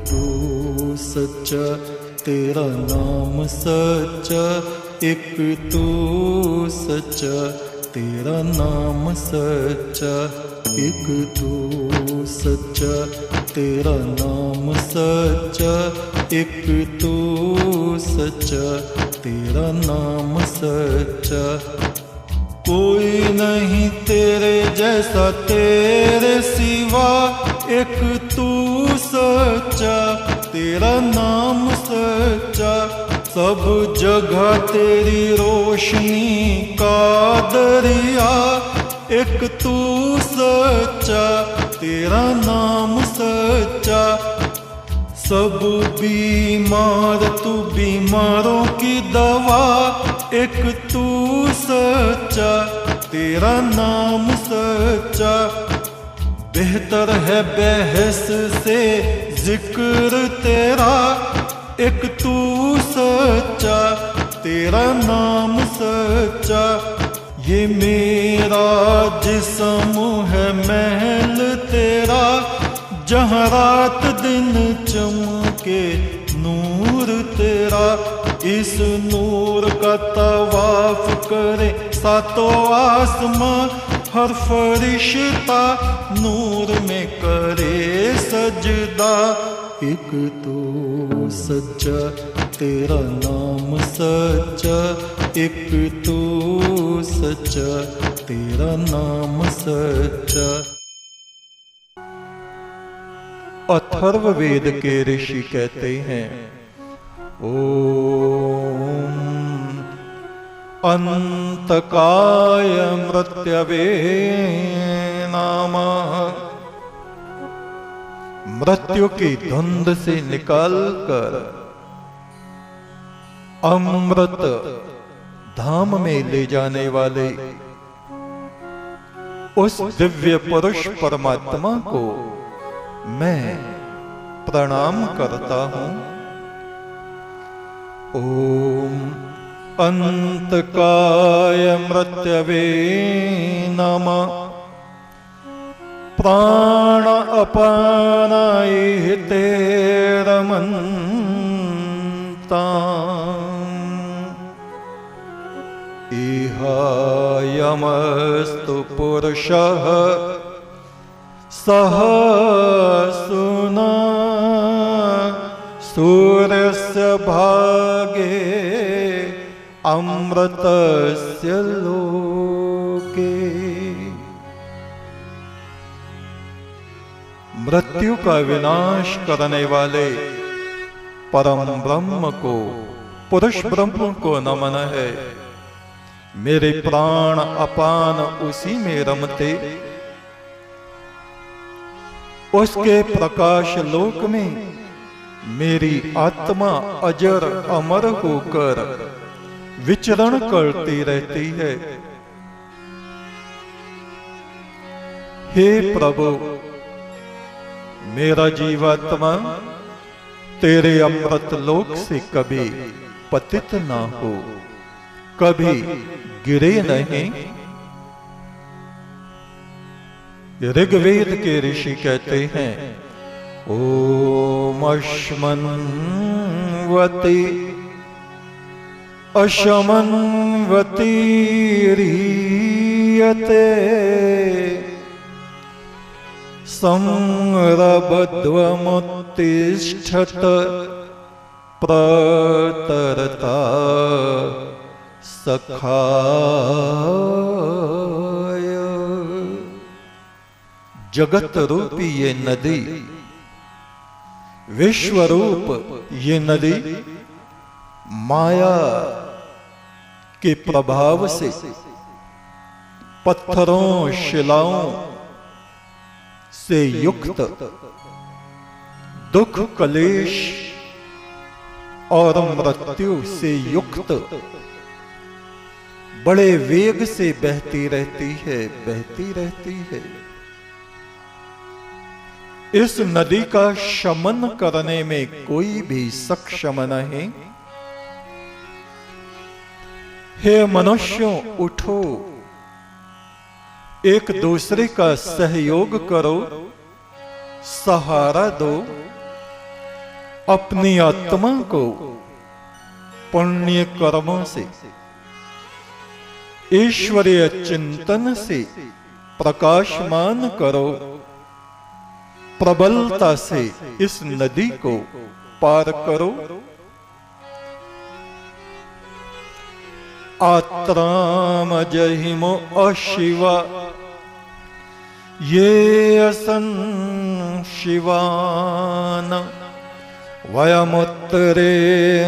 तू सच्चा, तेरा नाम सच्चा, एक तू सच्चा, तेरा नाम सच्चा, एक तू सच्चा, तेरा नाम सच्चा, एक तू सच्चा, तेरा नाम सच्चा। कोई नहीं तेरे जैसा तेरे सिवा, एक तू सच्चा, तेरा नाम सच्चा। सब जगह तेरी रोशनी का दरिया, एक तू सच्चा, तेरा नाम सच्चा। सब बीमार तू बीमारों की दवा, एक तू सच्चा, तेरा नाम सच्चा। बेहतर है बहस से जिक्र तेरा, एक तू सच्चा, तेरा नाम सच्चा। ये मेरा जिस्म है महल तेरा, जहाँ रात दिन चमके नूर तेरा। इस नूर का तवाफ करे सातों आसमां, हर फरिश्ता नूर में करे सजदा। एक तो सच्चा, तेरा नाम सच्चा, एक तो सच्चा, तेरा नाम सच्चा। अथर्ववेद के ऋषि कहते हैं, ओम अंतकाय मृत्यवे नमः। मृत्यु की धुंध से निकालकर अमृत धाम में ले जाने वाले उस दिव्य पुरुष परमात्मा को मैं प्रणाम करता हूं। ओम अंतकाय मृत्यवे नमः। प्राण अपानाय ते रमन्ताम्, इहायमस्तु पुरुषः सह सुना सूर्यस्य भागे अमृतस्य लोके। मृत्यु का विनाश करने वाले परम ब्रह्म को, पुरुष ब्रह्म को नमन है। मेरे प्राण अपान उसी में रमते, उसके प्रकाश लोक में मेरी आत्मा अजर अमर होकर विचरण करती रहती है। हे प्रभु, मेरा जीवात्मा तेरे अमृत लोक से कभी पतित ना हो, कभी गिरे नहीं। ऋग्वेद के ऋषि कहते हैं, ओम अश्मन्वती अशमन्वती रीयते संरभध्वमुत्तिष्ठत प्रतरता सखाय। जगत रूपी ये नदी, विश्वरूप ये नदी माया के प्रभाव से पत्थरों शिलाओं से युक्त दुख कलेश और मृत्यु से युक्त बड़े वेग से बहती रहती है, बहती रहती है। इस नदी का शमन करने में कोई भी सक्षम नहीं। हे मनुष्यों, उठो, एक दूसरे का सहयोग करो, सहारा दो। अपनी आत्मा को पुण्य कर्मों से, ईश्वरीय चिंतन से प्रकाशमान करो। प्रबलता से इस नदी को पार करो। आत्राम जहिमो अशिवा ये असन शिवान वयमुत्तरे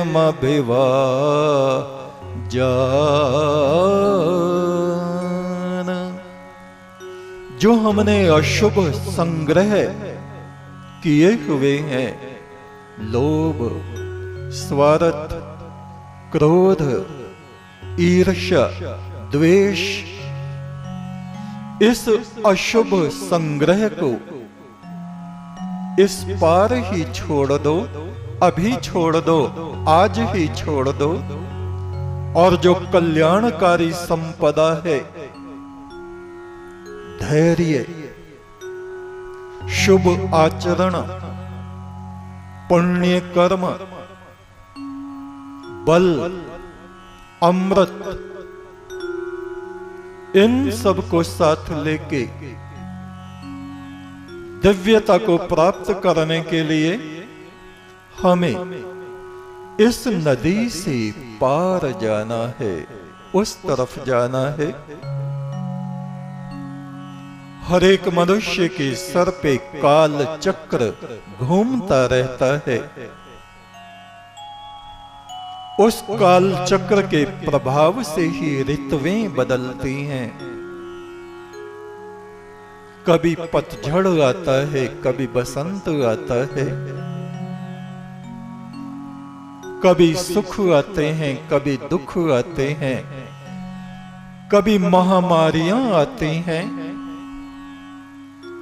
मभिवा जान। जो हमने अशुभ संग्रह किए हुए हैं, लोभ, स्वार्थ, क्रोध, ईर्ष्या, द्वेष, इस अशुभ संग्रह को इस पार ही छोड़ दो, अभी छोड़ दो, आज ही छोड़ दो। और जो कल्याणकारी संपदा है, धैर्य, शुभ आचरण, पुण्य कर्म, बल, अमृत, इन सब को साथ लेके दिव्यता को प्राप्त करने के लिए हमें इस नदी से पार जाना है, उस तरफ जाना है। हर एक मनुष्य के सर पे काल चक्र घूमता रहता है। उस काल चक्र के प्रभाव से ही ऋतुएं बदलती हैं। कभी पतझड़ आता है, कभी बसंत आता है, कभी सुख आते हैं, कभी दुख आते हैं, कभी महामारियां आती हैं,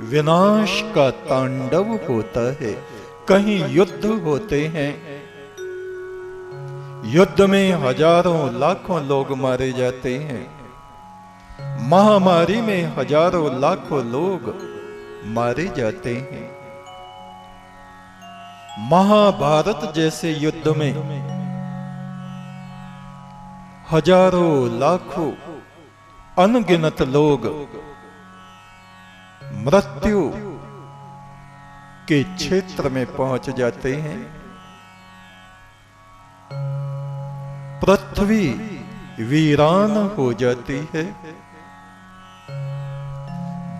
विनाश का तांडव होता है, कहीं युद्ध होते हैं। युद्ध में हजारों लाखों लोग मारे जाते हैं, महामारी में हजारों लाखों लोग मारे जाते हैं। महाभारत जैसे युद्ध में हजारों लाखों अनगिनत लोग मृत्यु के क्षेत्र में पहुंच जाते हैं। पृथ्वी वीरान हो जाती है।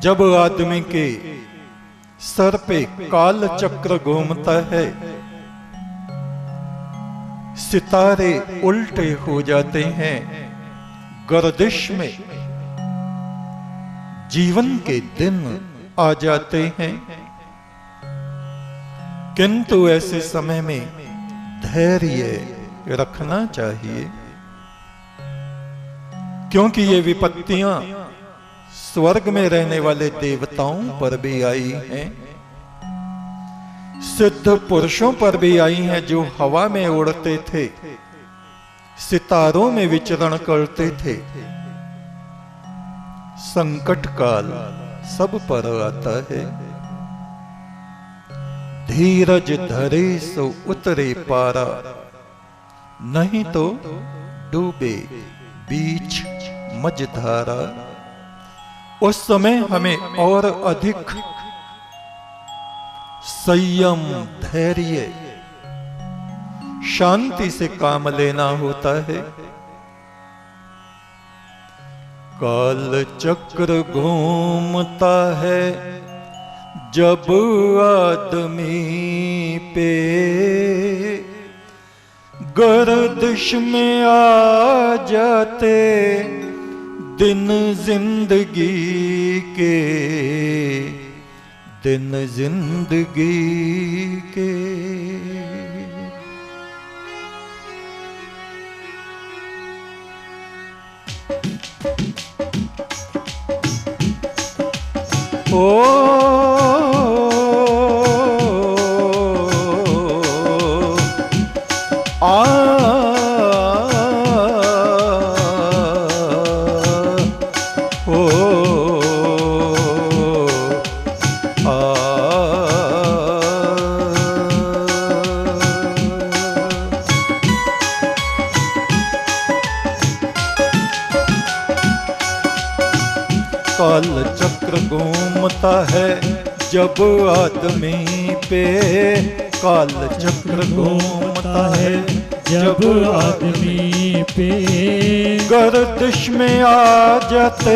जब आदमी के सर पे काल चक्र घूमता है, सितारे उल्टे हो जाते हैं, गर्दिश में जीवन के दिन आ जाते हैं। किंतु ऐसे समय में धैर्य रखना चाहिए, क्योंकि ये विपत्तियां स्वर्ग में रहने वाले देवताओं पर भी आई हैं, सिद्ध पुरुषों पर भी आई हैं, जो हवा में उड़ते थे, सितारों में विचरण करते थे। संकट काल सब पर आता है। धीरज धरे सो उतरे पारा, नहीं तो डूबे बीच मझधारा। उस समय हमें और अधिक संयम, धैर्य, शांति से काम लेना होता है। काल चक्र घूमता है जब आदमी पे, गर्दिश में आ जाते दिन जिंदगी के, दिन जिंदगी के। ओ काल चक्र घूमता है जब आदमी पे, काल चक्र घूमता है जब आदमी पे। गर्दिश में आ जाते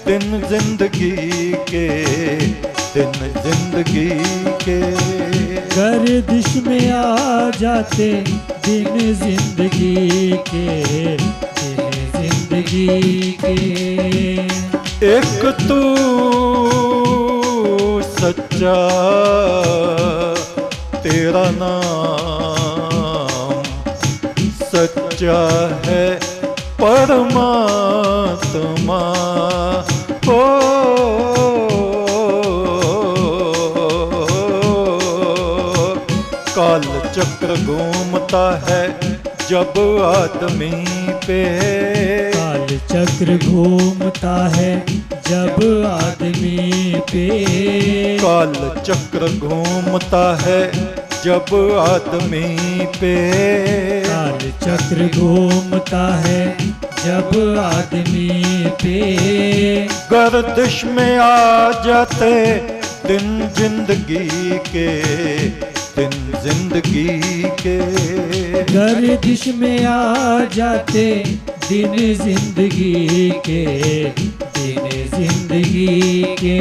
दिन जिंदगी के, दिन जिंदगी के। गर्दिश में आ जाते दिन जिंदगी के, दिन जिंदगी के। एक तू सच्चा तेरा नाम सच्चा है परमात्मा हो। काल चक्र घूमता है जब आदमी पे, काल चक्र घूमता है जब आदमी पे। काल चक्र घूमता है जब आदमी पे, काल चक्र घूमता है जब आदमी पे। गर्दिश में आ जाते दिन जिंदगी के, दिन जिंदगी के। गर्दिश में आ जाते दिन जिंदगी के, दिन जिंदगी के।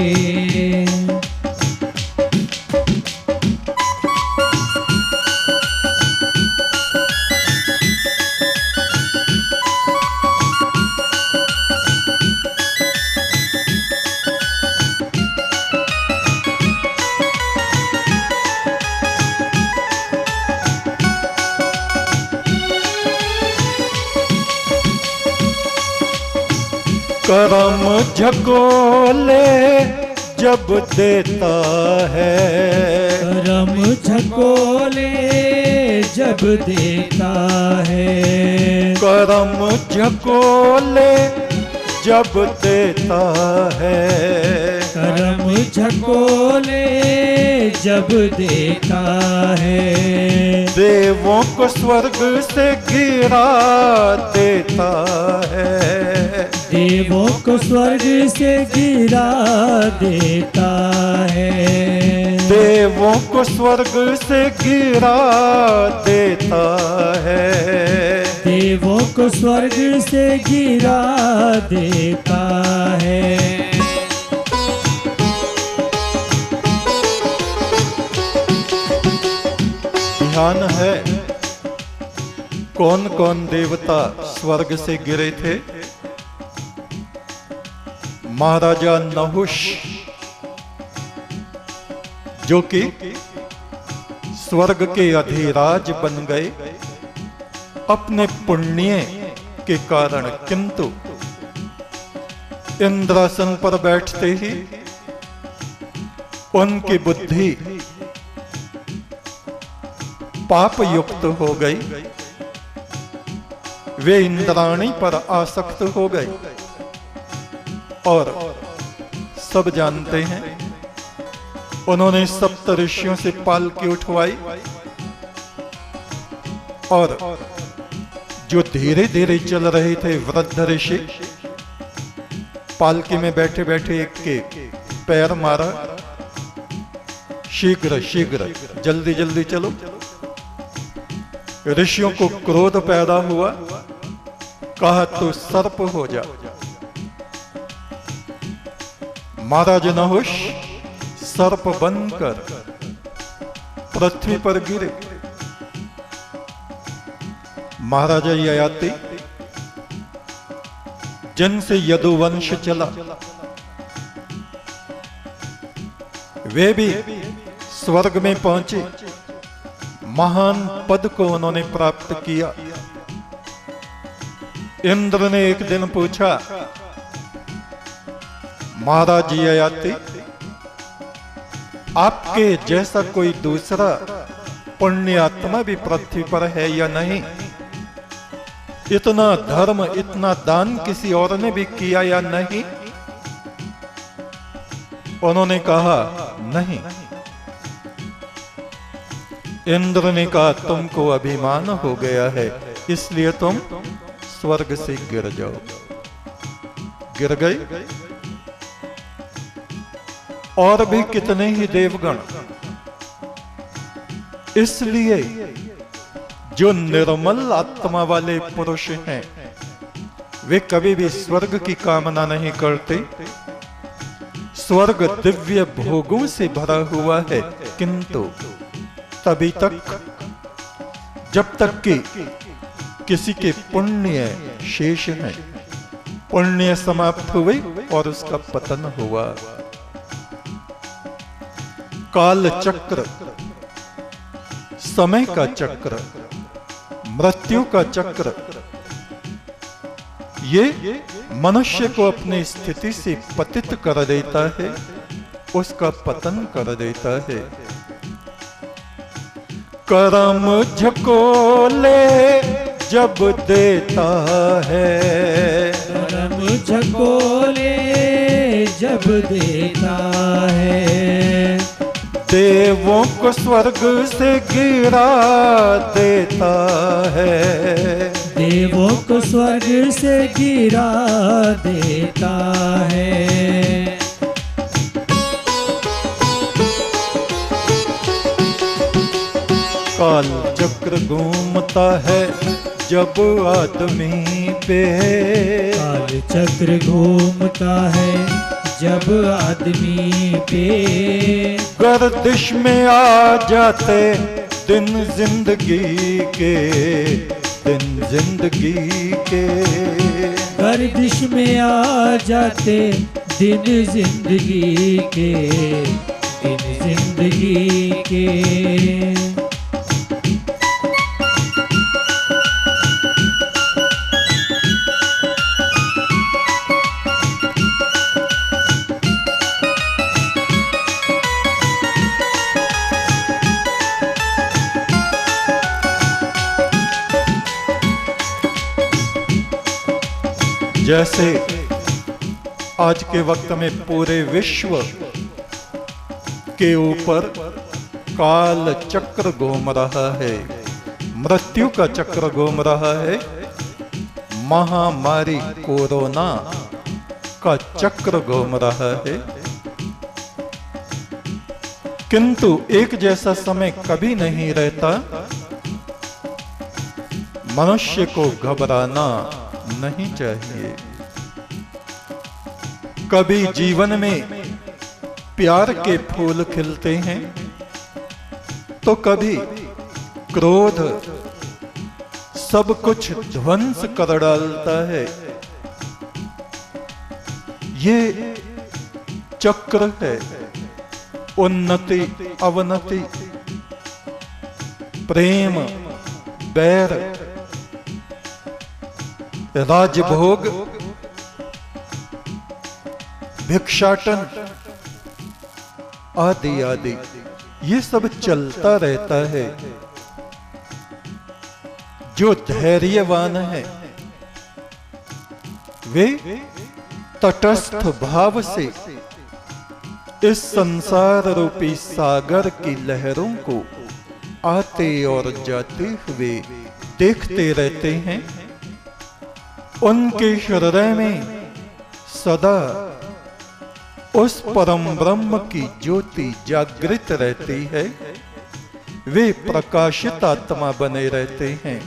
करम झकोले जब देता है, करम झकोले जब देता है। करम झकोले जब देता है, करम झकोले जब देता है। देवों को स्वर्ग से गिरा देता है, देवों को स्वर्ग से गिरा देता है। देवों को स्वर्ग से गिरा देता है, देवों को स्वर्ग से गिरा देता है। ध्यान है कौन कौन देवता स्वर्ग से गिरे थे। महाराजा नहुष जो कि स्वर्ग के अधिराज बन गए अपने पुण्य के कारण, किंतु इंद्रासन पर बैठते ही उनकी बुद्धि पाप युक्त हो गई, वे इंद्राणी पर आसक्त हो गए। और सब जानते हैं उन्होंने सप्त ऋषियों से पालकी उठवाई और जो धीरे धीरे चल रहे थे वृद्ध ऋषि पालकी में बैठे बैठे एक के पैर मारा, शीघ्र शीघ्र जल्दी जल्दी चलो। ऋषियों को क्रोध पैदा हुआ, कहा तो सर्प हो जा। महाराज नहुष सर्प बनकर पृथ्वी पर गिरे। महाराजा ययाति जिनसे यदुवंश चला, वे भी स्वर्ग में पहुंचे, महान पद को उन्होंने प्राप्त किया। इंद्र ने एक दिन पूछा, महाराज ययाति आपके जैसा कोई दूसरा पुण्यात्मा भी पृथ्वी पर है या नहीं? इतना धर्म इतना दान किसी और ने भी किया या नहीं? उन्होंने कहा नहीं। इंद्र ने कहा तुमको अभिमान हो गया है, इसलिए तुम स्वर्ग से गिर जाओ। गिर गए और भी कितने ही देवगण। इसलिए जो निर्मल आत्मा वाले पुरुष हैं वे कभी भी स्वर्ग की कामना नहीं करते। स्वर्ग दिव्य भोगों से भरा हुआ है, किंतु तभी तक जब तक कि किसी के पुण्य शेष हैं। पुण्य समाप्त हुए और उसका पतन हुआ। काल चक्र, समय का चक्र, मृत्यु का चक्र, ये मनुष्य को अपनी स्थिति से पतित कर देता है, उसका पतन कर देता है। करम झकोले जब देता है, करम झकोले जब देता है, देवों को स्वर्ग से गिरा देता है, देवों को स्वर्ग से गिरा देता है। काल चक्र घूमता है जब आदमी पे, काल चक्र घूमता है जब आदमी पे, गर्दिश में आ जाते दिन जिंदगी के, दिन जिंदगी के, गर्दिश में आ जाते दिन जिंदगी के, दिन जिंदगी के। जैसे आज के वक्त में पूरे विश्व के ऊपर काल चक्र घूम रहा है, मृत्यु का चक्र घूम रहा है, महामारी कोरोना का चक्र घूम रहा है, किंतु एक जैसा समय कभी नहीं रहता। मनुष्य को घबराना नहीं चाहिए। कभी जीवन में प्यार के फूल खिलते हैं तो कभी क्रोध सब कुछ ध्वंस कर डालता है। ये चक्र है, उन्नति अवनति, प्रेम बैर, राजभोग, भिक्षाटन आदि आदि, ये सब चलता रहता है। जो धैर्यवान है वे तटस्थ भाव से इस संसार रूपी सागर की लहरों को आते और जाते हुए देखते रहते हैं। उनके हृदय में सदा उस परम ब्रह्म की ज्योति जागृत रहती है। वे प्रकाशित आत्मा बने रहते हैं,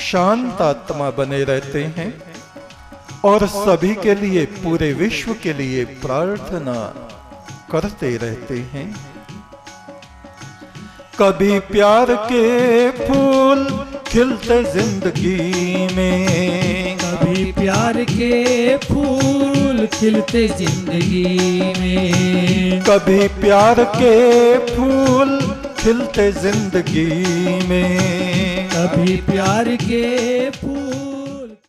शांत आत्मा बने रहते हैं और सभी के लिए, पूरे विश्व के लिए प्रार्थना करते रहते हैं। कभी प्यार के फूल खिलते जिंदगी में, कभी प्यार के फूल खिलते जिंदगी में, कभी प्यार के फूल खिलते जिंदगी में, कभी प्यार के फूल